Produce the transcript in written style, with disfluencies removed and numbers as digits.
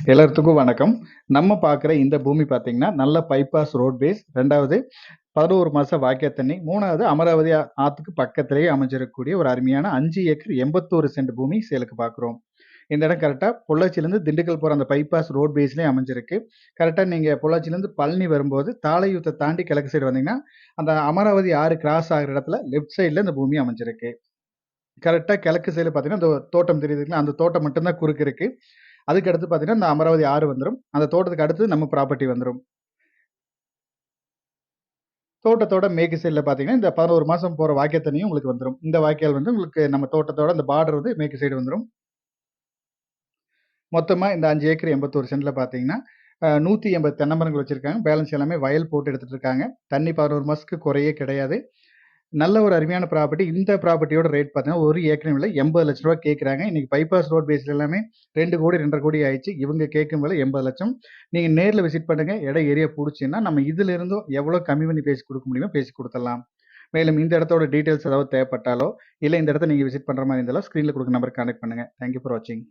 எல்லாத்துக்கும் வணக்கம். நம்ம பார்க்குற இந்த பூமி பார்த்தீங்கன்னா, நல்ல பைபாஸ் ரோட் பேஸ். 2வது 11 மாச வாய்க்கா தண்ணி. 3வது அமராவதி ஆத்துக்கு பக்கத்திலேயே அமைஞ்சிருக்கக்கூடிய ஒரு அருமையான 5 ஏக்கர் 81 சென்ட் பூமி சேலுக்கு பார்க்குறோம். இந்த இடம் கரெக்ட்டா பொள்ளாச்சியிலேருந்து திண்டுக்கல் போற அந்த பைபாஸ் ரோட் பேஸ்லயே அமைஞ்சிருக்கு. கரெக்ட்டா நீங்க பொள்ளாச்சியிலேருந்து பழனி வரும்போது, தாளையூத்த தாண்டி கிழக்கு சைடு வந்தீங்கன்னா, அந்த அமராவதி ஆறு கிராஸ் ஆகுற இடத்துல லெஃப்ட் சைடுல இந்த பூமி அமைஞ்சிருக்கு. கரெக்ட்டா கிழக்கு சைடுல பார்த்தீங்கன்னா, அந்த தோட்டம் தெரியுதுங்களா? அந்த தோட்டம் மட்டும் தான் குறுக்க இருக்கு. அதுக்கு அடுத்து பார்த்தீங்கன்னா, இந்த அமராவதி ஆறு வந்துரும். அந்த தோட்டத்துக்கு அடுத்து நம்ம ப்ராப்பர்ட்டி வந்துரும். தோட்டத்தோட மேற்கு சைடுல பார்த்தீங்கன்னா, இந்த 11 மாசம் போற வாய்க்கா தண்ணியும் உங்களுக்கு வந்துரும். இந்த வாய்க்கால் வந்து உங்களுக்கு நம்ம தோட்டத்தோட அந்த பார்டர் வந்து மேற்கு சைடு வந்துரும். மொத்தமா இந்த 5 ஏக்கர் 81 சென்ட்ல பார்த்தீங்கன்னா, 180 தென்னை மரங்கள் வச்சிருக்காங்க. பேலன்ஸ் எல்லாமே வயல் போட்டு எடுத்துட்டு இருக்காங்க. தண்ணி 11 மாசத்துக்கு குறையே கிடையாது. நல்ல ஒரு அருமையான ப்ராப்பர்ட்டி. இந்த ப்ராப்பர்ட்டியோட ரேட் பார்த்தீங்கன்னா, 1 ஏக்கரின் விலை ரூ. 80,00,000 கேட்குறாங்க. இன்னைக்கு பைபாஸ் ரோட் பேஸ்ல எல்லாமே 2 கோடி, 2 1/2 கோடி ஆயிடுச்சு. இவங்க கேட்கும் விலை 80,00,000. நீங்க நேர்ல விசிட் பண்ணுங்க. இடம் ஏரியா புடிச்சுன்னா, நம்ம இதுல இருந்தும் எவ்வளோ கம்மி பண்ணி பேசி குடுக்க முடியுமோ பேசி குடுத்துடலாம். மேலும் இந்த இடத்தோட டீட்டெயில்ஸ் ஏதாவது தேவைப்பட்டாலோ, இல்ல இந்த இடத்த நீங்க விசிட் பண்ற மாரி இருந்தாலோ, ஸ்க்ரீன்ல குடுக்குற நம்பருக்கு கான்டாக்ட் பண்ணுங்க. தேங்க் யூ ஃபார் வாட்சிங்.